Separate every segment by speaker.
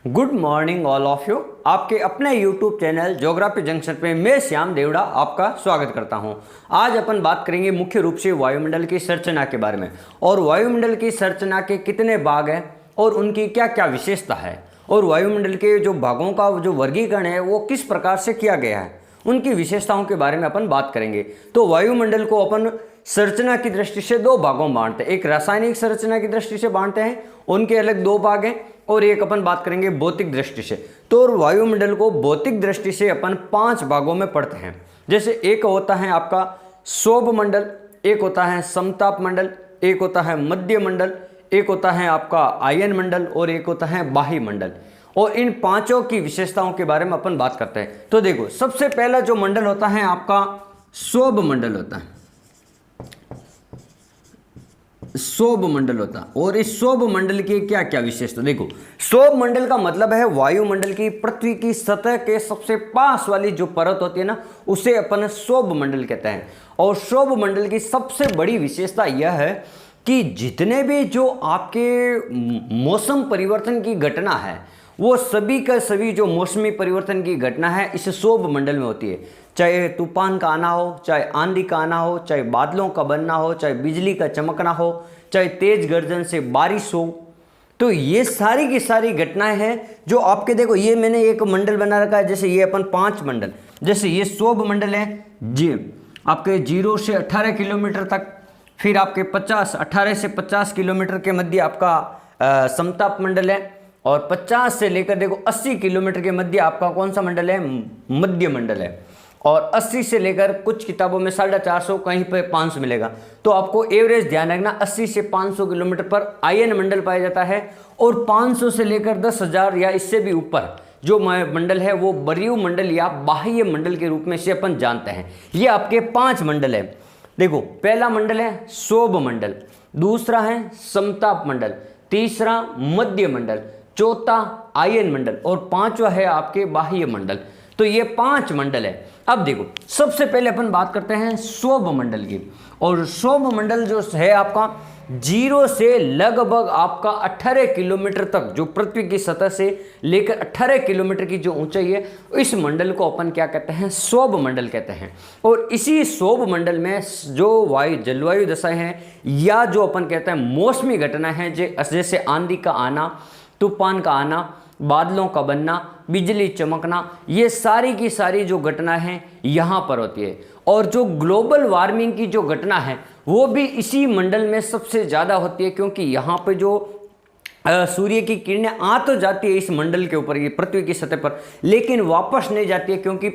Speaker 1: Good morning all of you. आपके अपने YouTube channel geography junction पे मैं श्याम देवड़ा आपका स्वागत करता हूं। आज अपन बात करेंगे मुख्य रूप से वायुमंडल की संरचना के बारे में और वायुमंडल की संरचना के कितने भाग हैं और उनकी क्या क्या विशेषता है और वायुमंडल के जो भागों का जो वर्गीकरण है वो किस प्रकार से किया गया है, उनकी विशेषताओं के बारे में अपन बात करेंगे। तो वायुमंडल को अपन संरचना की दृष्टि से दो भागों में बांटते हैं। एक रासायनिक संरचना की दृष्टि से बांटते हैं, उनके अलग दो भाग हैं, और एक अपन बात करेंगे भौतिक दृष्टि से। तो वायुमंडल को भौतिक दृष्टि से अपन 5 भागों में पढ़ते हैं। जैसे एक होता है आपका शोभ मंडल, एक होता है समताप मंडल, एक होता है मध्य मंडल, एक होता है आपका आयन मंडल और एक होता है बाह्य मंडल। और इन पांचों की विशेषताओं के बारे में अपन बात करते हैं। तो देखो, सबसे पहला जो मंडल होता है आपका शोभ मंडल होता है, शोभ मंडल होता है। और इस शोभ मंडल की क्या क्या विशेषता, देखो शोभ मंडल का मतलब है वायुमंडल की पृथ्वी की सतह के सबसे पास वाली जो परत होती है ना, उसे अपन शोभ मंडल कहते हैं। और शोभ मंडल की सबसे बड़ी विशेषता यह है कि जितने भी जो आपके मौसम परिवर्तन की घटना है वो सभी का सभी जो मौसमी परिवर्तन की घटना है इस शोभ मंडल में होती है। चाहे तूफान का आना हो, चाहे आंधी का आना हो, चाहे बादलों का बनना हो, चाहे बिजली का चमकना हो, चाहे तेज गर्जन से बारिश हो, तो ये सारी की सारी घटनाएं हैं जो आपके, देखो ये मैंने एक मंडल बना रखा है। जैसे ये अपन 5 मंडल, जैसे ये शोभ मंडल है जी, आपके 0 से 18 किलोमीटर तक, फिर आपके 18 से 50 किलोमीटर के मध्य आपका समताप मंडल है, और 50 से लेकर देखो 80 किलोमीटर के मध्य आपका कौन सा मंडल है, मध्य मंडल है। और 80 से लेकर कुछ किताबों में 450, कहीं पे 500 मिलेगा। तो आपको एवरेज ध्यान रखना, 80 से 500 किलोमीटर पर आयन मंडल पाया जाता है, और 500 से लेकर 10,000 या इससे भी ऊपर जो मंडल है वो बरीय मंडल या बाह्य मंडल के रूप में से अपन जानते हैं। ये आपके 5 मंडल है। देखो, पहला मंडल है शोभ मंडल, दूसरा है समताप मंडल, तीसरा मध्य मंडल, चौथा आयन मंडल और 5वां है आपके बाह्य मंडल। तो ये 5 मंडल है। अब देखो, सबसे पहले अपन बात करते हैं शोभ मंडल की। और शोभ मंडल जो है आपका 0 से लगभग आपका 18 किलोमीटर तक, जो पृथ्वी की सतह से लेकर 18 किलोमीटर की जो ऊंचाई है, इस मंडल को अपन क्या कहते हैं, शोभ मंडल कहते हैं। और इसी शोभ मंडल में जो जलवायु दशाएं हैं या जो अपन कहते हैं मौसमी घटना है, जैसे आंधी का आना, तूफान का आना, बादलों का बनना, बिजली चमकना, ये सारी की सारी जो घटना है यहाँ पर होती है। और जो ग्लोबल वार्मिंग की जो घटना है वो भी इसी मंडल में सबसे ज़्यादा होती है, क्योंकि यहाँ पे जो सूर्य की किरणें आ तो जाती है इस मंडल के ऊपर, ये पृथ्वी की सतह पर, लेकिन वापस नहीं जाती है, क्योंकि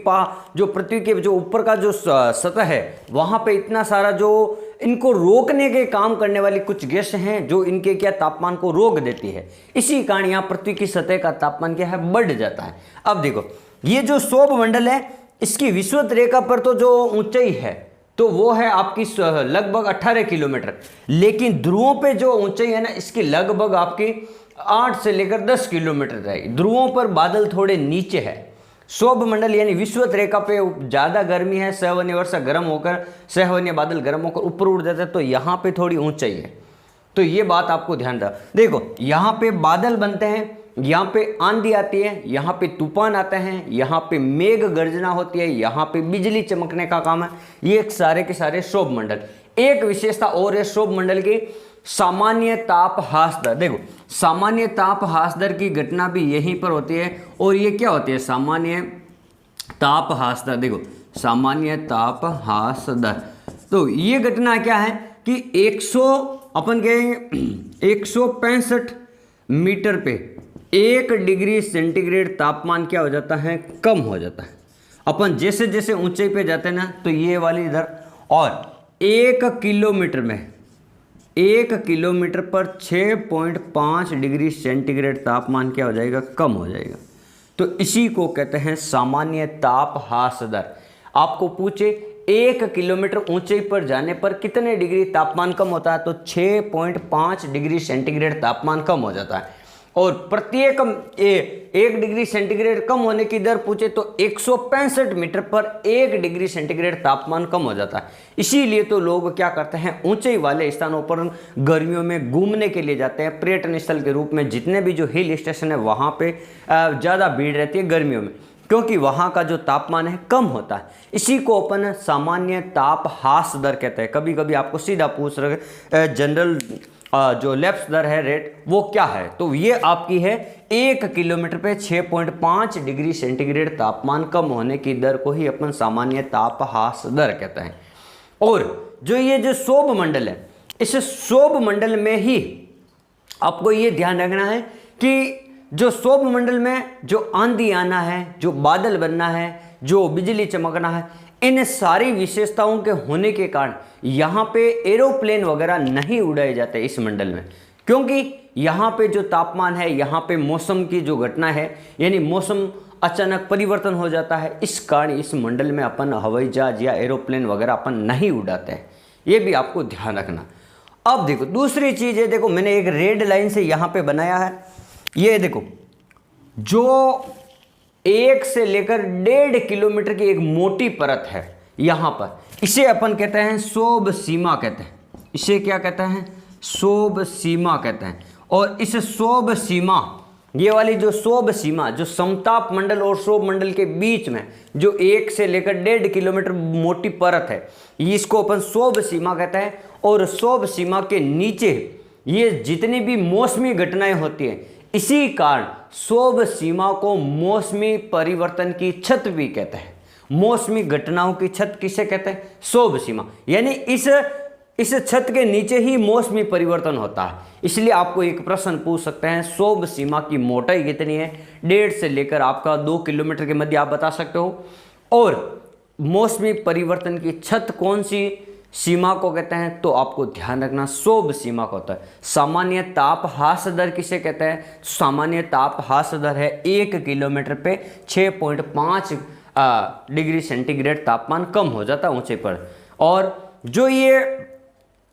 Speaker 1: जो पृथ्वी के जो ऊपर का जो सतह है वहाँ पे इतना सारा जो इनको रोकने के काम करने वाली कुछ गैस हैं जो इनके क्या तापमान को रोक देती है। इसी कारण यहाँ पृथ्वी की सतह का तापमान क्या है, बढ़ जाता है। अब देखो, ये जो शोभ मंडल है इसकी विषुवत रेखा पर तो जो ऊंचाई है तो वो है आपकी लगभग 18 किलोमीटर, लेकिन ध्रुवों पे जो ऊंचाई है ना इसकी लगभग आपकी 8 से लेकर 10 किलोमीटर रहेगी। ध्रुवों पर बादल थोड़े नीचे है। शोभ मंडल यानी विषुवत रेखा पे ज़्यादा गर्मी है, सहवन्य वर्षा गर्म होकर, सहवन्य बादल गर्म होकर ऊपर उड़ जाते हैं, तो यहाँ पे थोड़ी ऊंचाई है। तो ये बात आपको ध्यान रखना। देखो, यहाँ पे बादल बनते हैं, यहाँ पे आंधी आती है, यहाँ पे तूफान आते हैं, यहाँ पे मेघ गर्जना होती है, यहाँ पे बिजली चमकने का काम है। ये सारे के सारे शोभ मंडल। एक विशेषता और है शोभ मंडल की, सामान्य ताप ह्रास दर। देखो, सामान्य ताप ह्रास दर की घटना भी यहीं पर होती है। और ये क्या होती है, सामान्य ताप ह्रास दर। देखो, सामान्य ताप ह्रास दर, तो ये घटना क्या है कि 165 मीटर पे 1 डिग्री सेंटीग्रेड तापमान क्या हो जाता है, कम हो जाता है। अपन जैसे जैसे ऊंचाई पे जाते हैं ना, तो ये वाली इधर, और 1 किलोमीटर पर 6.5 डिग्री सेंटीग्रेड तापमान क्या हो जाएगा, कम हो जाएगा। तो इसी को कहते हैं सामान्य ताप ह्रास दर। आपको पूछे 1 किलोमीटर ऊंचाई पर जाने पर कितने डिग्री तापमान कम होता है, तो 6.5 डिग्री सेंटीग्रेड तापमान कम हो जाता है। और प्रत्येक 1 डिग्री सेंटीग्रेड कम होने की दर पूछे तो 165 मीटर पर 1 डिग्री सेंटीग्रेड तापमान कम हो जाता है। इसीलिए तो लोग क्या करते हैं, ऊंचाई वाले स्थानों पर गर्मियों में घूमने के लिए जाते हैं। पर्यटन स्थल के रूप में जितने भी जो हिल स्टेशन है वहाँ पे ज़्यादा भीड़ रहती है गर्मियों में, क्योंकि वहाँ का जो तापमान है कम होता है। इसी को अपन सामान्य ताप ह्रास दर कहते हैं। कभी कभी आपको सीधा पूछ रहे जनरल जो लेफ्ट दर है रेट वो क्या है, तो ये आपकी है 1 किलोमीटर पे 6.5 डिग्री सेंटीग्रेड तापमान कम होने की दर को ही अपन सामान्य ताप ह्रास दर कहते हैं। और जो ये जो क्षोभ मंडल है, इस क्षोभ मंडल में ही आपको ये ध्यान रखना है कि जो क्षोभ मंडल में जो आंधी आना है, जो बादल बनना है, जो बिजली चमकना है, इन सारी विशेषताओं के होने के कारण यहाँ पे एरोप्लेन वगैरह नहीं उड़ाए जाते इस मंडल में, क्योंकि यहाँ पे जो तापमान है, यहाँ पे मौसम की जो घटना है, यानी मौसम अचानक परिवर्तन हो जाता है। इस कारण इस मंडल में अपन हवाई जहाज या एरोप्लेन वगैरह अपन नहीं उड़ाते हैं, ये भी आपको ध्यान रखना। अब देखो दूसरी चीज़ है, देखो मैंने एक रेड लाइन से यहाँ पे बनाया है, ये देखो जो 1 से लेकर 1.5 किलोमीटर की एक मोटी परत है यहाँ पर, इसे अपन कहते हैं क्षोभ सीमा कहते हैं। इसे क्या कहते हैं, क्षोभ सीमा कहते हैं। और इस क्षोभ सीमा, ये वाली जो क्षोभ सीमा, जो समताप मंडल और क्षोभ मंडल के बीच में जो 1 से लेकर 1.5 किलोमीटर मोटी परत है, इसको अपन क्षोभ सीमा कहते हैं। और क्षोभ सीमा के नीचे ये जितनी भी मौसमी घटनाएं होती हैं, इसी कारण क्षोभ सीमा को मौसमी परिवर्तन की छत भी कहते हैं। मौसमी घटनाओं की छत किसे कहते हैं, क्षोभ सीमा। यानी इस छत के नीचे ही मौसमी परिवर्तन होता है। इसलिए आपको एक प्रश्न पूछ सकते हैं, क्षोभ सीमा की मोटाई कितनी है, 1.5 से लेकर आपका 2 किलोमीटर के मध्य आप बता सकते हो। और मौसमी परिवर्तन की छत कौन सी सीमा को कहते हैं, तो आपको ध्यान रखना क्षोभ सीमा को होता है। सामान्य ताप ह्रास दर किसे कहते हैं, सामान्य ताप ह्रास दर है 1 किलोमीटर पे 6.5 डिग्री सेंटीग्रेड तापमान कम हो जाता है ऊंचे पर। और जो ये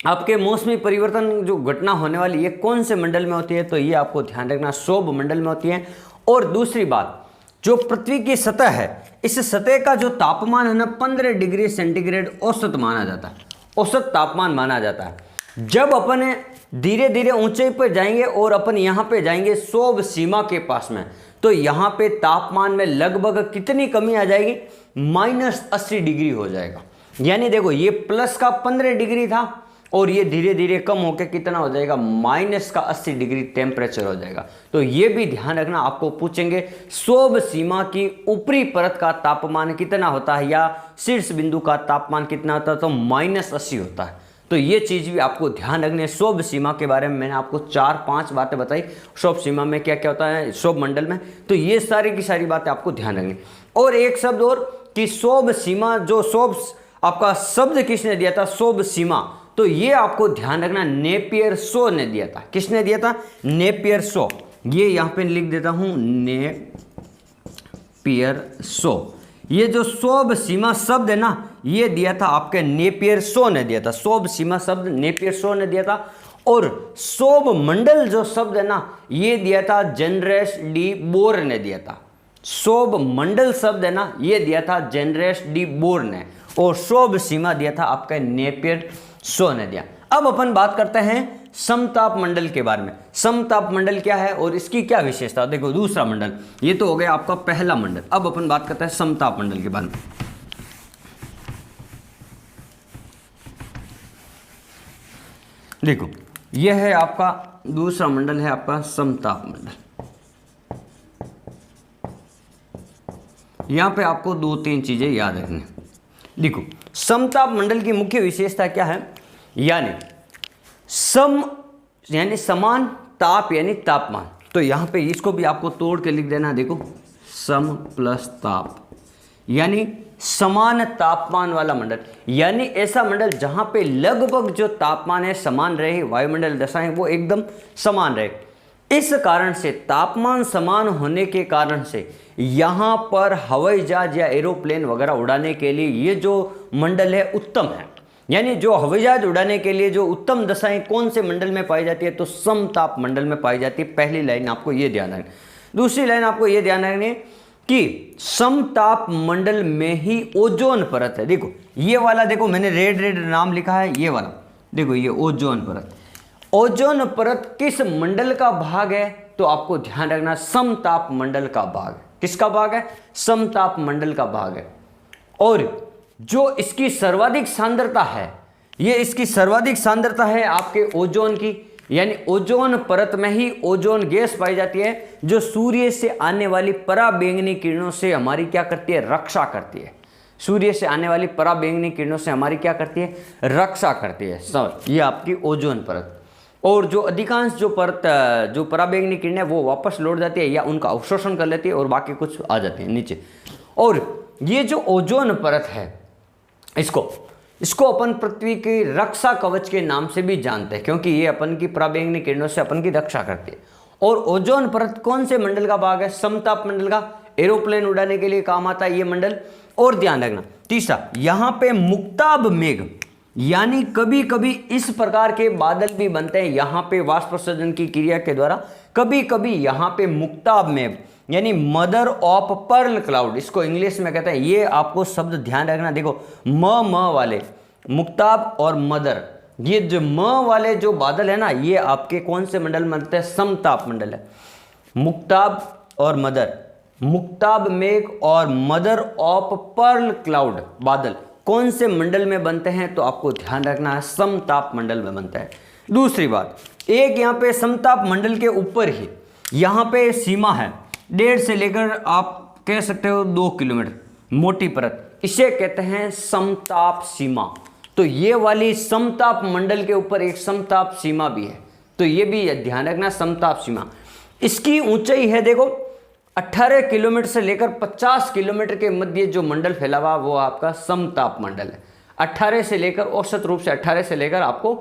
Speaker 1: आपके मौसमी परिवर्तन जो घटना होने वाली ये कौन से मंडल में होती है, तो ये आपको ध्यान रखना क्षोभ मंडल में होती है। और दूसरी बात, जो पृथ्वी की सतह है, इस सतह का जो तापमान है ना 15 डिग्री सेंटीग्रेड औसत माना जाता है, औसत तापमान माना जाता है। जब अपन धीरे धीरे ऊंचाई पर जाएंगे और अपन यहाँ पे जाएंगे क्षोभ सीमा के पास में, तो यहाँ पे तापमान में लगभग कितनी कमी आ जाएगी, -80 डिग्री हो जाएगा। यानी देखो ये प्लस का 15 डिग्री था और ये धीरे धीरे कम होकर कितना हो जाएगा, -80 डिग्री टेम्परेचर हो जाएगा। तो ये भी ध्यान रखना, आपको पूछेंगे क्षोभ सीमा की ऊपरी परत का तापमान कितना होता है या शीर्ष बिंदु का तापमान कितना होता है, तो -80 होता है। तो ये चीज़ भी आपको ध्यान रखनी है। क्षोभ सीमा के बारे में मैंने आपको 4-5 बातें बताई, क्षोभ सीमा में क्या क्या होता है क्षोभ मंडल में, तो ये सारी की सारी बातें आपको ध्यान रखनी। और एक शब्द और कि क्षोभ सीमा, जो क्षोभ आपका शब्द किसने दिया था, क्षोभ सीमा, तो ये आपको ध्यान रखना नेपियर शो ने दिया था। किसने दिया था, नेपियर शो। ये यहाँ पे लिख देता हूँ, नेपियर शो। ये जो क्षोभ सीमा शब्द है ना, ये दिया था आपके नेपियर शो ने दिया था। क्षोभ सीमा शब्द नेपियर शो ने दिया था। और क्षोभ मंडल जो शब्द है ना, ये दिया था जेनरेस डी बोर ने दिया था। क्षोभ मंडल शब्द है ना, ये दिया था जेनरेस डी बोर ने। और क्षोभ सीमा दिया था आपका नेपियर शो ने दिया। अब अपन बात करते हैं समताप मंडल के बारे में। समताप मंडल क्या है और इसकी क्या विशेषता, देखो दूसरा मंडल, ये तो हो गया आपका पहला मंडल। अब अपन बात करते हैं समताप मंडल के बारे में। देखो यह है आपका दूसरा मंडल, है आपका समताप मंडल। यहां पे आपको 2-3 चीजें याद रखनी। देखो समताप मंडल की मुख्य विशेषता क्या है, यानी यानी समान, ताप यानी तापमान। तो यहाँ पे इसको भी आपको तोड़ के लिख देना। देखो सम प्लस ताप यानी समान तापमान वाला मंडल, यानी ऐसा मंडल जहाँ पे लगभग जो तापमान है समान रहे, वायुमंडल दशाएं वो एकदम समान रहे। इस कारण से तापमान समान होने के कारण से यहाँ पर हवाई जहाज या एरोप्लेन वगैरह उड़ाने के लिए ये जो मंडल है उत्तम है। यानी जो हवाई जहाज उड़ाने के लिए जो उत्तम दशाएं कौन से मंडल में पाई जाती है, तो समताप मंडल में पाई जाती है। पहली लाइन आपको ये ध्यान रखना। दूसरी लाइन आपको ये ध्यान रखनी कि समताप मंडल में ही ओजोन परत है। देखो ये वाला, देखो मैंने रेड रेड नाम लिखा है, ये वाला देखो, ये ओजोन परत। ओजोन परत किस मंडल का भाग है, तो आपको ध्यान रखना समताप मंडल का भाग है। किसका भाग है? समताप मंडल का भाग है। और जो इसकी सर्वाधिक सांद्रता है, ये इसकी सर्वाधिक सांद्रता है आपके ओजोन की, यानी ओजोन परत में ही ओजोन गैस पाई जाती है, जो सूर्य से आने वाली पराबैंगनी किरणों से हमारी क्या करती है? रक्षा करती है। सूर्य से आने वाली पराबैंगनी किरणों से हमारी क्या करती है? रक्षा करती है। ये आपकी ओजोन परत। और जो अधिकांश जो परत, जो पराबैंगनी किरणें वो वापस लौट जाती है या उनका अवशोषण कर लेती है और बाकी कुछ आ जाती है नीचे। और ये जो ओजोन परत है, इसको अपन पृथ्वी की रक्षा कवच के नाम से भी जानते हैं, क्योंकि ये अपन की पराबैंगनी किरणों से अपन की रक्षा करती है। और ओजोन परत कौन से मंडल का भाग है? समताप मंडल का। एरोप्लेन उड़ाने के लिए काम आता है ये मंडल। और ध्यान रखना तीसरा, यहाँ पे मुक्ताब मेघ, यानी कभी कभी इस प्रकार के बादल भी बनते हैं यहाँ पे वाष्पोत्सर्जन की क्रिया के द्वारा। कभी कभी यहाँ पे मुक्ताब मेघ, यानी मदर ऑफ पर्ल क्लाउड, इसको इंग्लिश में कहते हैं। ये आपको शब्द ध्यान रखना। देखो म वाले मुक्ताब और मदर, ये जो म वाले जो बादल है ना, ये आपके कौन से मंडल में बनते हैं? समताप मंडल है। मुक्ताब और मदर, मुक्ताब मेघ और मदर ऑफ पर्ल क्लाउड बादल कौन से मंडल में बनते हैं? तो आपको ध्यान रखना है समताप मंडल में बनता है। दूसरी बात, एक यहाँ पे समताप मंडल के ऊपर ही यहाँ पे सीमा है 1.5 से लेकर आप कह सकते हो 2 किलोमीटर मोटी परत, इसे कहते हैं समताप सीमा। तो ये वाली समताप मंडल के ऊपर एक समताप सीमा भी है, तो ये भी ध्यान रखना समताप सीमा। इसकी ऊंचाई है देखो 18 किलोमीटर से लेकर 50 किलोमीटर के मध्य जो मंडल फैला हुआ वो आपका समताप मंडल है। 18 से लेकर, औसत रूप से 18 से लेकर आपको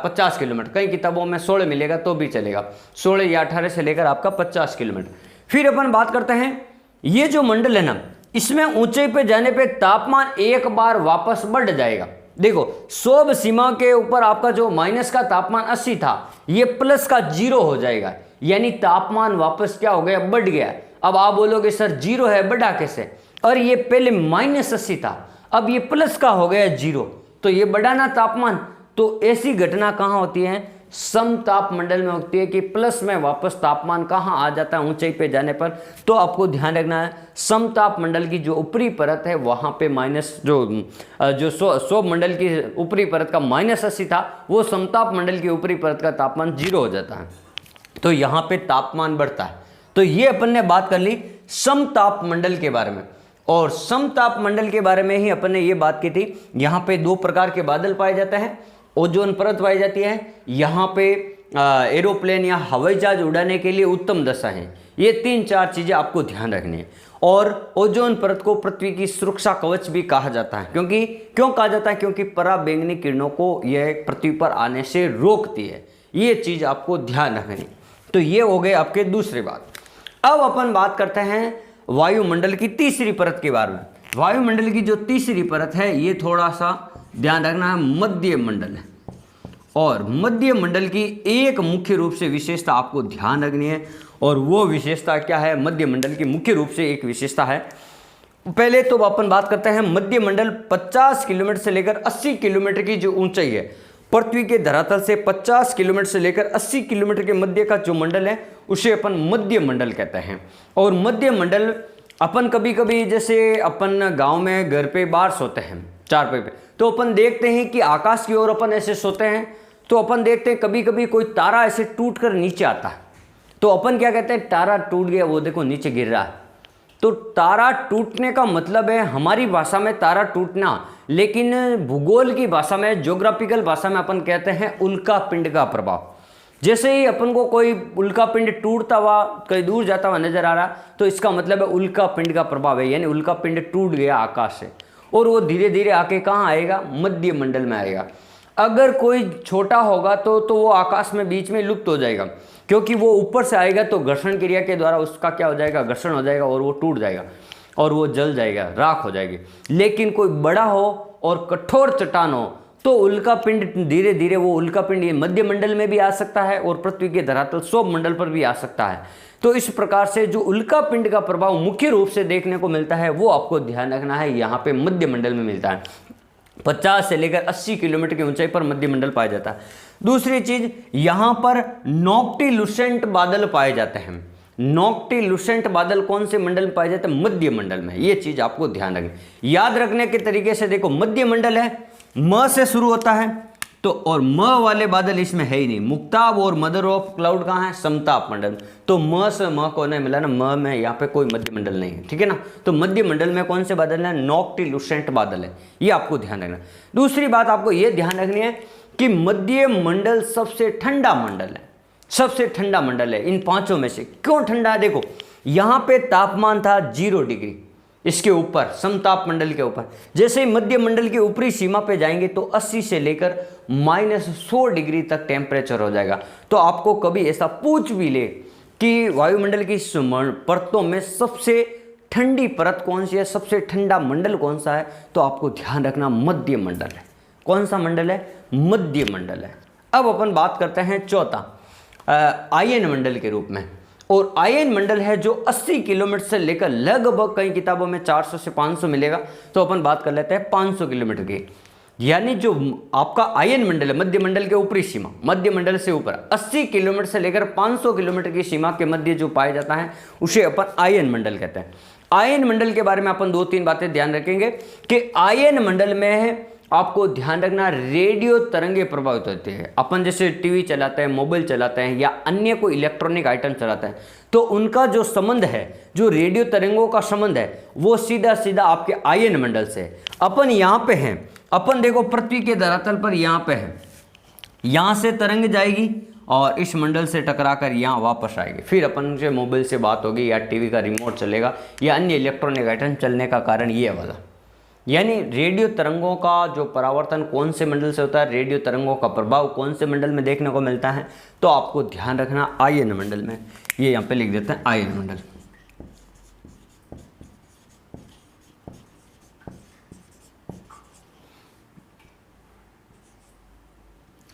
Speaker 1: 50 किलोमीटर, कई किताबों में 16 मिलेगा तो भी चलेगा, 16 या 18 से लेकर आपका 50 किलोमीटर। फिर अपन बात करते हैं, ये जो मंडल है ना, इसमें ऊंचाई पे जाने पे तापमान एक बार वापस बढ़ जाएगा। देखो सोब सीमा के ऊपर आपका जो माइनस का तापमान 80 था, ये प्लस का 0 हो जाएगा, यानी तापमान वापस क्या हो गया? बढ़ गया। अब आप बोलोगे सर 0 है, बढ़ा कैसे? और ये पहले -80 था, अब ये प्लस का हो गया 0, तो ये बढ़ाना तापमान। तो ऐसी घटना कहाँ होती है? समताप मंडल में होती है कि प्लस में वापस तापमान कहाँ आ जाता है ऊंचाई पे जाने पर। तो आपको ध्यान रखना है समताप मंडल की जो ऊपरी परत है वहाँ पे माइनस जो सौर मंडल की ऊपरी परत का -80 था, वो समताप मंडल की ऊपरी परत का तापमान 0 हो जाता है, तो यहाँ पे तापमान बढ़ता है। तो ये अपन ने बात कर ली समताप मंडल के बारे में। और समताप मंडल के बारे में ही अपन ने ये बात की थी, यहाँ पे 2 प्रकार के बादल पाए जाते हैं, ओजोन परत पाई जाती है, यहाँ पे एरोप्लेन या हवाई जहाज उड़ाने के लिए उत्तम दशा है। ये 3-4 चीज़ें आपको ध्यान रखनी है। और ओजोन परत को पृथ्वी की सुरक्षा कवच भी कहा जाता है, क्यों कहा जाता है? क्योंकि पराबैंगनी किरणों को यह पृथ्वी पर आने से रोकती है। ये चीज़ आपको ध्यान रखनी। तो ये हो गए आपके दूसरी बात। अब अपन बात करते हैं वायुमंडल की तीसरी परत के बारे में। वायुमंडल की जो तीसरी परत है, ये थोड़ा सा ध्यान रखना है, मध्य मंडल है। और मध्य मंडल की एक मुख्य रूप से विशेषता आपको ध्यान रखनी है, और वो विशेषता क्या है? मध्य मंडल की मुख्य रूप से एक विशेषता है। पहले तो अपन बात करते हैं मध्य मंडल 50 किलोमीटर से लेकर 80 किलोमीटर की जो ऊंचाई है, पृथ्वी के धरातल से 50 किलोमीटर से लेकर 80 किलोमीटर के मध्य का जो मंडल है उसे अपन मध्य मंडल कहते हैं। और मध्य मंडल अपन कभी कभी जैसे अपन गांव में घर पे बाहर सोते हैं चारपाई पे, तो अपन देखते हैं कि आकाश की ओर अपन ऐसे सोते हैं, तो अपन देखते हैं कभी कभी कोई तारा ऐसे टूट कर नीचे आता है, तो अपन क्या कहते हैं? तारा टूट गया, वो देखो नीचे गिर रहा है। तो तारा टूटने का मतलब है हमारी भाषा में तारा टूटना, लेकिन भूगोल की भाषा में, ज्योग्राफिकल भाषा में अपन कहते हैं उल्का पिंड का प्रभाव। जैसे ही अपन को कोई उल्का पिंड टूटता हुआ कहीं दूर जाता हुआ नजर आ रहा, तो इसका मतलब है उल्का पिंड का प्रभाव है, यानी उल्का पिंड टूट गया आकाश से, और वो धीरे धीरे आके कहाँ आएगा? मध्य मंडल में आएगा। अगर कोई छोटा होगा तो वो आकाश में बीच में लुप्त हो जाएगा, क्योंकि वो ऊपर से आएगा तो घर्षण क्रिया के द्वारा उसका क्या हो जाएगा? घर्षण हो जाएगा और वो टूट जाएगा और वो जल जाएगा, राख हो जाएगी। लेकिन कोई बड़ा हो और कठोर चट्टान हो तो उल्का पिंड धीरे धीरे वो उल्का पिंड ये मध्य मंडल में भी आ सकता है और पृथ्वी के धरातल क्षोभ मंडल पर भी आ सकता है। तो इस प्रकार से जो उल्का पिंड का प्रभाव मुख्य रूप से देखने को मिलता है वो आपको ध्यान रखना है, यहाँ पे मध्य मंडल में मिलता है। 50 से लेकर 80 किलोमीटर की ऊंचाई पर मध्य मंडल पाया जाता है। दूसरी चीज, यहाँ पर नॉक्टिलुसेंट बादल पाए जाते हैं। नॉक्टिलुसेंट बादल कौन से मंडल में पाए जाते हैं? मध्य मंडल में। ये चीज आपको ध्यान रखनी। याद रखने के तरीके से देखो, मध्य मंडल है, म से शुरू होता है तो, और म वाले बादल इसमें है ही नहीं। मुक्ताब और मदर ऑफ क्लाउड कहाँ है? समताप मंडल। तो म से म को नहीं मिला ना, म में यहाँ पे कोई मध्य मंडल नहीं है, ठीक है ना। तो मध्य मंडल में कौन से बादल है? नॉक्टिलुसेंट बादल है, ये आपको ध्यान रखना। दूसरी बात आपको ये ध्यान रखनी है कि मध्य मंडल सबसे ठंडा मंडल है, सबसे ठंडा मंडल है इन पांचों में से। क्यों ठंडा है? देखो, यहाँ पे तापमान था 0 डिग्री, इसके ऊपर समताप मंडल के ऊपर। जैसे ही मध्य मंडल की ऊपरी सीमा पे जाएंगे तो 80 से लेकर -100 डिग्री तक टेम्परेचर हो जाएगा। तो आपको कभी ऐसा पूछ भी ले कि वायुमंडल की परतों में सबसे ठंडी परत कौन सी है, सबसे ठंडा मंडल कौन सा है, तो आपको ध्यान रखना मध्य मंडल है। कौन सा मंडल है? मध्य मंडल है। अब अपन बात करते हैं चौथा आयन मंडल के रूप में। और आयन मंडल है जो 80 किलोमीटर से लेकर लगभग कई किताबों में 400 से 500 मिलेगा, तो अपन बात कर लेते हैं 500 किलोमीटर की। यानी जो आपका आयन मंडल है, मध्य मंडल के ऊपरी सीमा, मध्य मंडल से ऊपर 80 किलोमीटर से लेकर 500 किलोमीटर की सीमा के मध्य जो पाया जाता है उसे अपन आयन मंडल कहते हैं। आयन मंडल के बारे में अपन 2-3 बातें ध्यान रखेंगे कि आयन मंडल में आपको ध्यान रखना रेडियो तरंगे प्रभावित होते हैं। अपन जैसे टीवी चलाते हैं, मोबाइल चलाते हैं या अन्य कोई इलेक्ट्रॉनिक आइटम चलाते हैं, तो उनका जो संबंध है, जो रेडियो तरंगों का संबंध है, वो सीधा सीधा आपके आयन मंडल से। अपन यहाँ पे हैं, अपन देखो पृथ्वी के धरातल पर यहाँ पे है, यहाँ से तरंग जाएगी और इस मंडल से टकराकर यहाँ वापस आएगी। फिर अपन से मोबाइल से बात होगी या टीवी का रिमोट चलेगा या अन्य इलेक्ट्रॉनिक आइटम चलने का कारण ये वाला। यानी रेडियो तरंगों का जो परावर्तन कौन से मंडल से होता है, रेडियो तरंगों का प्रभाव कौन से मंडल में देखने को मिलता है, तो आपको ध्यान रखना आयन मंडल में। ये यहाँ पे लिख देते हैं आयन मंडल।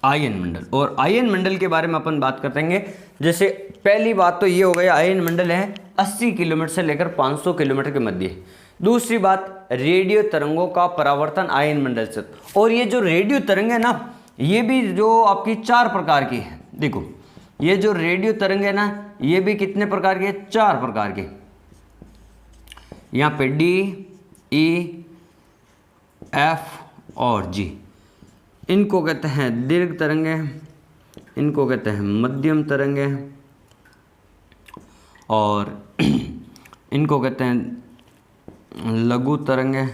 Speaker 1: आयन मंडल। और आयन मंडल के बारे में अपन बात करते हैं। जैसे पहली बात तो ये हो गई, आयन मंडल है 80 किलोमीटर से लेकर 500 किलोमीटर के मध्य। दूसरी बात, रेडियो तरंगों का परावर्तन आयन मंडल से। और ये जो रेडियो तरंग है ना, ये भी जो आपकी 4 प्रकार की है। देखो, ये जो रेडियो तरंग है ना, ये भी कितने प्रकार की है? 4 प्रकार की। यहाँ पे D, E, F और G। इनको कहते हैं दीर्घ तरंगे, इनको कहते हैं मध्यम तरंगे, और इनको कहते हैं लघु तरंगे,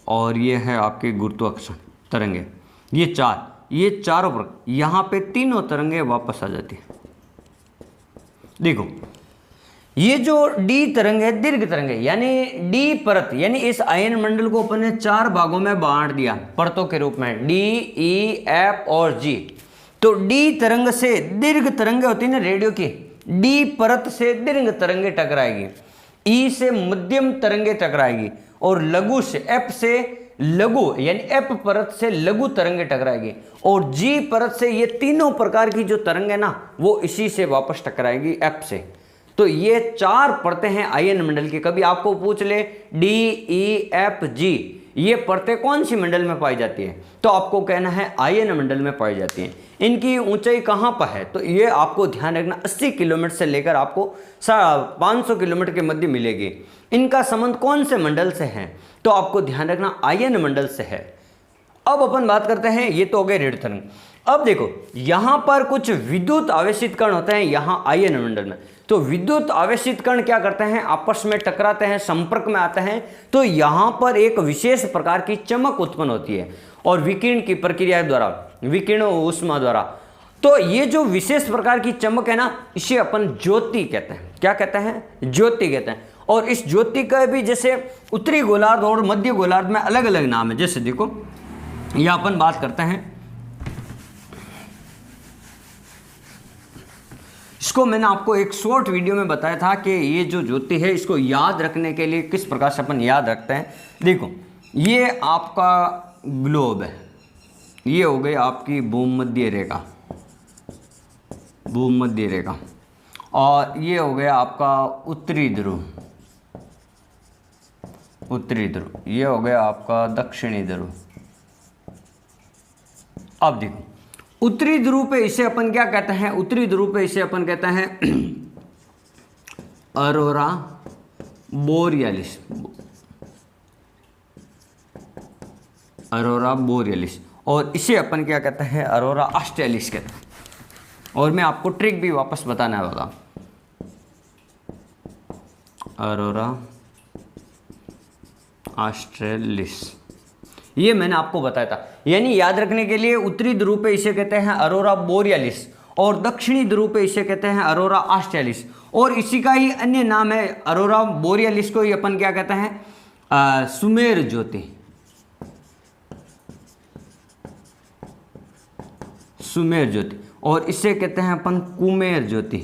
Speaker 1: और ये है आपके गुरुत्वाकर्षण तरंगे। ये चारों पर यहाँ पे तीनों तरंगे वापस आ जाती है। देखो, ये जो डी तरंग है दीर्घ तरंग है, यानी डी परत, यानी इस आयन मंडल को अपन ने 4 भागों में बांट दिया परतों के रूप में, डी, ई, एफ और जी। तो डी तरंग से दीर्घ तरंगे होती है ना रेडियो की, डी परत से दीर्घ तरंगे टकराएगी, ई से मध्यम तरंगे टकराएगी, और लघु से एफ से लघु यानी एफ परत से लघु तरंगे टकराएगी, और जी परत से ये तीनों प्रकार की जो तरंग है ना वो इसी से वापस टकराएगी एफ से। तो ये 4 परतें हैं आयन मंडल की। कभी आपको पूछ ले डी, ई, एफ, जी, ये परतें कौन सी मंडल में पाई जाती है, तो आपको कहना है आयन मंडल में पाई जाती हैं। इनकी ऊंचाई कहाँ पर है, तो ये आपको ध्यान रखना 80 किलोमीटर से लेकर आपको 500 किलोमीटर के मध्य मिलेगी। इनका संबंध कौन से मंडल से है, तो आपको ध्यान रखना आयन मंडल से है। अब अपन बात करते हैं, ये तो हो गए रेडियो तरंग। अब देखो, यहाँ पर कुछ विद्युत आवेशित कण होते हैं यहाँ आयन मंडल में। तो विद्युत आवेशित कण क्या करते हैं, आपस में टकराते हैं, संपर्क में आते हैं, तो यहाँ पर एक विशेष प्रकार की चमक उत्पन्न होती है, और विकिरण की प्रक्रिया द्वारा, विकिरण ऊष्मा द्वारा। तो ये जो विशेष प्रकार की चमक है ना, इसे अपन ज्योति कहते हैं। क्या कहते हैं? ज्योति कहते हैं। और इस ज्योति का भी जैसे उत्तरी गोलार्ध और मध्य गोलार्ध में अलग अलग नाम है। जैसे देखो, यह अपन बात करते हैं, इसको मैंने आपको एक शॉर्ट वीडियो में बताया था कि ये जो ज्योति है इसको याद रखने के लिए किस प्रकार से अपन याद रखते हैं। देखो, ये आपका ग्लोब है, ये हो गई आपकी भूमध्य रेखा, भूमध्य रेखा, और ये हो गया आपका उत्तरी ध्रुव, उत्तरी ध्रुव, ये हो गया आपका दक्षिणी ध्रुव। अब देखो उत्तरी ध्रुव पे इसे अपन क्या कहते हैं, उत्तरी ध्रुव पे इसे अपन कहते हैं अरोरा बोरियलिस, अरोरा बोरियलिस, और इसे अपन क्या कहते हैं, अरोरा ऑस्ट्रेलिस कहते हैं। और मैं आपको ट्रिक भी वापस बताने वाला, अरोरा ऑस्ट्रेलिस, ये मैंने आपको बताया था। यानी याद रखने के लिए उत्तरी ध्रुव पे इसे कहते हैं अरोरा बोरियलिस और दक्षिणी ध्रुव पे इसे कहते हैं अरोरा ऑस्ट्रेलिस, और इसी का ही अन्य नाम है अरोरा बोरियलिस को ही अपन क्या कहते हैं, सुमेर ज्योति, सुमेर ज्योति, और इसे कहते हैं अपन कुमेर ज्योति।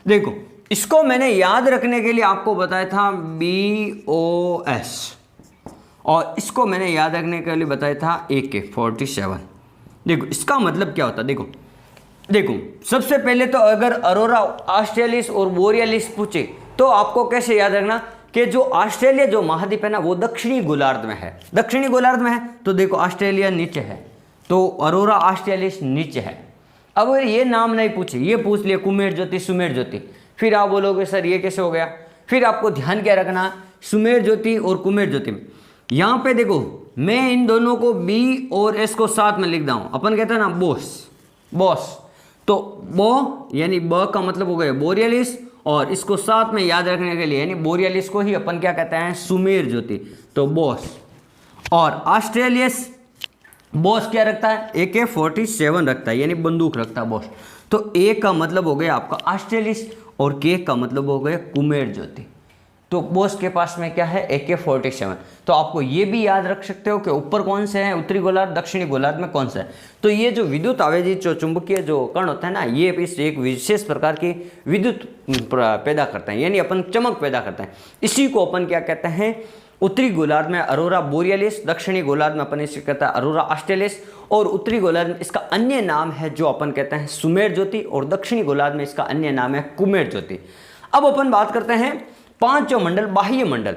Speaker 1: देखो इसको मैंने याद रखने के लिए आपको बताया था BOS, और इसको मैंने याद रखने के लिए बताया था AK-47। देखो इसका मतलब क्या होता है, देखो देखो सबसे पहले तो अगर अरोरा ऑस्ट्रेलिस और बोरियलिस पूछे तो आपको कैसे याद रखना कि जो ऑस्ट्रेलिया जो महाद्वीप है ना वो दक्षिणी गोलार्ध में है, दक्षिणी गोलार्ध में है, तो देखो ऑस्ट्रेलिया नीचे है, तो अरोरा ऑस्ट्रेलिस नीचे है। अब ये नाम नहीं पूछे, ये पूछ लिया कुमेर ज्योति, सुमेर ज्योति, फिर आप बोलोगे सर ये कैसे हो गया। फिर आपको ध्यान क्या रखना, सुमेर ज्योति और कुमेर ज्योति में यहाँ पे देखो मैं इन दोनों को B और S को साथ में लिख रहा हूँ, अपन कहते हैं ना बोस, बॉस, तो बो यानी ब का मतलब हो गया बोरियलिस, और इसको साथ में याद रखने के लिए यानी बोरियलिस को ही अपन क्या कहते हैं, सुमेर ज्योति, तो बॉस। और ऑस्ट्रेलियस बॉस क्या रखता है, AK-47 रखता है, यानी बंदूक रखता है बॉस, तो A का मतलब हो गया आपका ऑस्ट्रेलिस और K का मतलब हो गया कुमेर ज्योति। तो बॉस के पास में क्या है, AK-47। तो आपको ये भी याद रख सकते हो कि ऊपर कौन से हैं, उत्तरी गोलार्ध, दक्षिणी गोलार्ध में कौन सा है। तो ये जो विद्युत आवेशी जो चुंबकीय जो कण होता है ना, ये इस एक विशेष प्रकार की विद्युत पैदा करते हैं, यानी अपन चमक पैदा करते हैं। इसी को अपन क्या कहते हैं, उत्तरी गोलार्ध में अरोरा बोरियलिस, दक्षिणी गोलार्ध में अपन इसे कहता है अरोरा ऑस्ट्रेलिस, और उत्तरी गोलार्ध में इसका अन्य नाम है जो अपन कहते हैं सुमेर ज्योति, और दक्षिणी गोलार्ध में इसका अन्य नाम है कुमेर ज्योति। अब अपन बात करते हैं पांचों मंडल, बाह्य मंडल,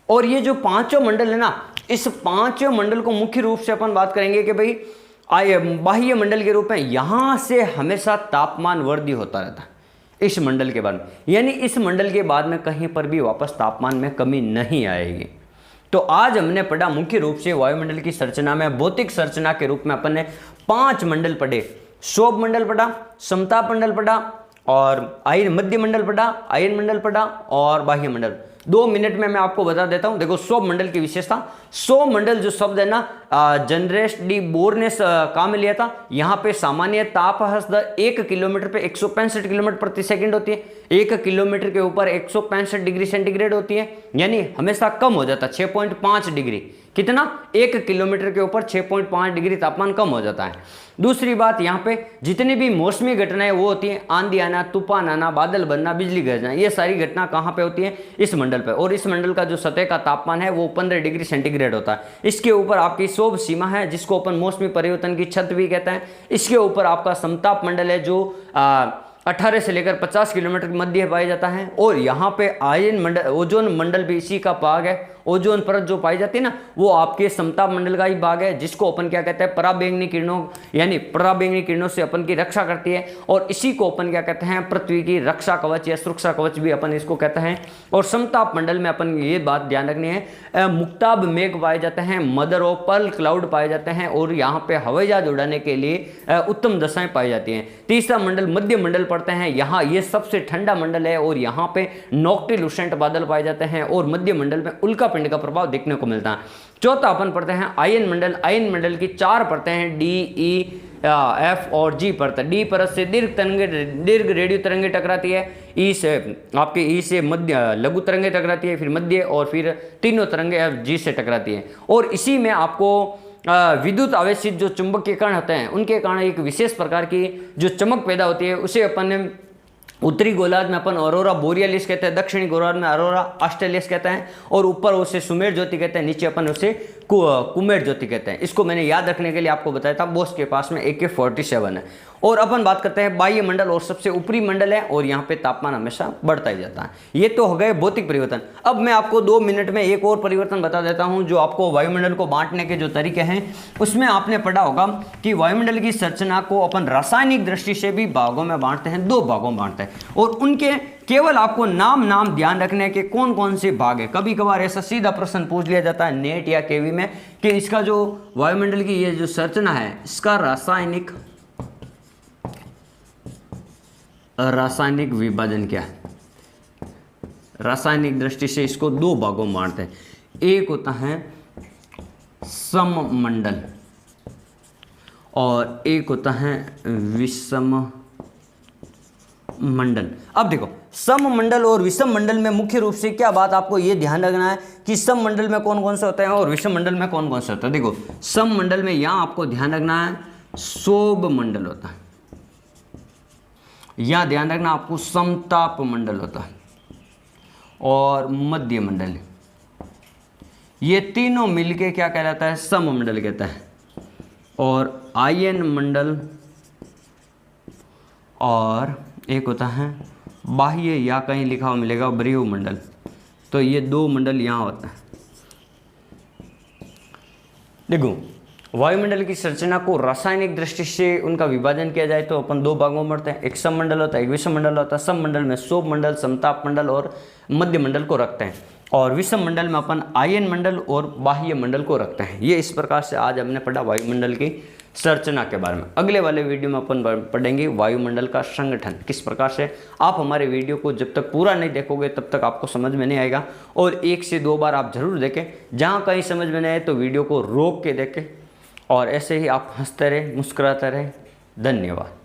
Speaker 1: और ये जो पांचों मंडल है ना, इस पांचों मंडल को मुख्य रूप से अपन बात करेंगे कि भाई बाह्य मंडल के रूप में यहां से हमेशा तापमान वृद्धि होता रहता है इस मंडल के बाद में, यानी इस मंडल के बाद में कहीं पर भी वापस तापमान में कमी नहीं आएगी। तो आज हमने पढ़ा मुख्य रूप से वायुमंडल की संरचना में भौतिक संरचना के रूप में अपन ने 5 मंडल पढ़े, शोभ मंडल पढ़ा, समताप मंडल पढ़ा, और आयन मध्य मंडल पढ़ा, आयन मंडल पढ़ा, और बाह्य मंडल। 2 मिनट में मैं आपको बता देता हूं। देखो शोभ मंडल की विशेषता, शोभ मंडल जो शब्द है ना, जनरेस डी बोर ने काम में लिया था। यहाँ पे सामान्य ताप दर 1 किलोमीटर पे 165 किलोमीटर प्रति सेकंड होती है, 1 किलोमीटर के ऊपर 165 डिग्री सेंटीग्रेड होती है, यानी हमेशा कम हो जाता है 6.5 डिग्री। कितना, 1 किलोमीटर के ऊपर 6.5 डिग्री तापमान कम हो जाता है। दूसरी बात, यहाँ पे जितनी भी मौसमी घटनाएं वो होती हैं, आंधी आना, तूफान आना, बादल बनना, बिजली गिरना, ये सारी घटना कहाँ पे होती है, इस मंडल पे। और इस मंडल का जो सतह का तापमान है वो 15 डिग्री सेंटीग्रेड होता है। इसके ऊपर आपकी शोभ सीमा है जिसको अपन मौसमी परिवर्तन की छत भी कहते हैं। इसके ऊपर आपका समताप मंडल है जो 18 से लेकर 50 किलोमीटर के मध्य पाया जाता है। और यहाँ पे आयन मंडल, ओजोन मंडल भी इसी का भाग है। ओजोन परत जो पाई जाती है ना, वो आपके समताप मंडल का ही भाग है, जिसको अपन क्या कहते हैं, पराबैंगनी किरणों, यानी पराबैंगनी किरणों से अपन की रक्षा करती है। और इसी को अपन क्या कहते हैं, पृथ्वी की रक्षा कवच या सुरक्षा कवच भी अपन इसको कहते हैं। और समताप मंडल में अपन ये बात ध्यान रखनी है, मुक्ताब मेघ पाए जाते हैं, मदर ऑफ पर्ल क्लाउड पाए जाते हैं, और यहाँ पे हवाई जहाज उड़ाने के लिए उत्तम दशाएं पाई जाती हैं। तीसरा मंडल मध्य मंडल पड़ते हैं, यहाँ ये सबसे ठंडा मंडल है, और यहाँ पे नॉक्टिलुसेंट बादल पाए जाते हैं, और मध्य मंडल में उल्का पिंड का प्रभाव देखने को मिलता है। चौथा अपन पढ़ते हैं आयन मंडल। आयन मंडल की 4 परतें हैं, डी, ई, एफ और जी परत। डी परत से दीर्घ रेडियो तरंगे टकराती है, ई से आपके ई से मध्य लघु तरंगे टकराती है, फिर मध्य, और फिर तीनों तरंगे एफ जी से टकराती है। और इसी में आपको विद्युत आवेशित जो चुंबकीय कण होते हैं उनके कारण एक विशेष प्रकार की जो चमक पैदा होती है उसे अपन उत्तरी गोलार्ध में अपन अरोरा बोरियलिस कहते हैं, दक्षिणी गोलार्ध में अरोरा ऑस्ट्रेलिस कहते हैं, और ऊपर उसे सुमेर ज्योति कहते हैं, नीचे अपन उसे कुमेर ज्योति कहते हैं। इसको मैंने याद रखने के लिए आपको बताया था, बोस के पास में AK-47 है। और अपन बात करते हैं बाह्य मंडल और सबसे ऊपरी मंडल है, और यहाँ पे तापमान हमेशा बढ़ता ही जाता है। ये तो हो गए भौतिक परिवर्तन। अब मैं आपको 2 मिनट में एक और परिवर्तन बता देता हूँ, जो आपको वायुमंडल को बांटने के जो तरीके हैं उसमें आपने पढ़ा होगा कि वायुमंडल की संरचना को अपन रासायनिक दृष्टि से भी भागों में बांटते हैं, 2 भागों में बांटते हैं, और उनके केवल आपको नाम ध्यान रखने के कौन कौन से भाग है। कभी कभार ऐसा सीधा प्रश्न पूछ लिया जाता है नेट या केवी में कि इसका जो वायुमंडल की ये जो संरचना है इसका रासायनिक विभाजन क्या है। रासायनिक दृष्टि से इसको 2 भागों में बांटते हैं। एक होता है सममंडल और एक होता है विषम मंडल। अब देखो सममंडल और विषम मंडल में मुख्य रूप से क्या बात आपको ये ध्यान रखना है कि सममंडल में कौन कौन से होते हैं और विषम मंडल में कौन कौन से होता है। देखो सममंडल में यहां आपको ध्यान रखना है शोभ मंडल होता है, यहां ध्यान रखना आपको समताप मंडल होता है और मध्य मंडल। ये तीनों मिलके क्या कहलाता है, सममंडल कहता है। और आयन मंडल और एक होता है बाह्य, या कहीं लिखा हुआ मिलेगा बृहु मंडल। तो ये 2 मंडल यहाँ होता है। देखो वायुमंडल की संरचना को रासायनिक दृष्टि से उनका विभाजन किया जाए तो अपन 2 भागों में बढ़ते हैं, एक सममंडल होता है, एक विषम मंडल होता है। सममंडल में शोभ मंडल, समताप मंडल और मध्य मंडल को रखते हैं, और विषम मंडल में अपन आयन मंडल और बाह्य मंडल को रखते हैं। ये इस प्रकार से आज हमने पढ़ा वायुमंडल की संरचना के बारे में। अगले वाले वीडियो में अपन पढ़ेंगे वायुमंडल का संगठन किस प्रकार से। आप हमारे वीडियो को जब तक पूरा नहीं देखोगे तब तक आपको समझ में नहीं आएगा, और 1 से 2 बार आप जरूर देखें। जहाँ कहीं समझ में नहीं आए तो वीडियो को रोक के देखें, और ऐसे ही आप हंसते रहे, मुस्कुराते रहे। धन्यवाद।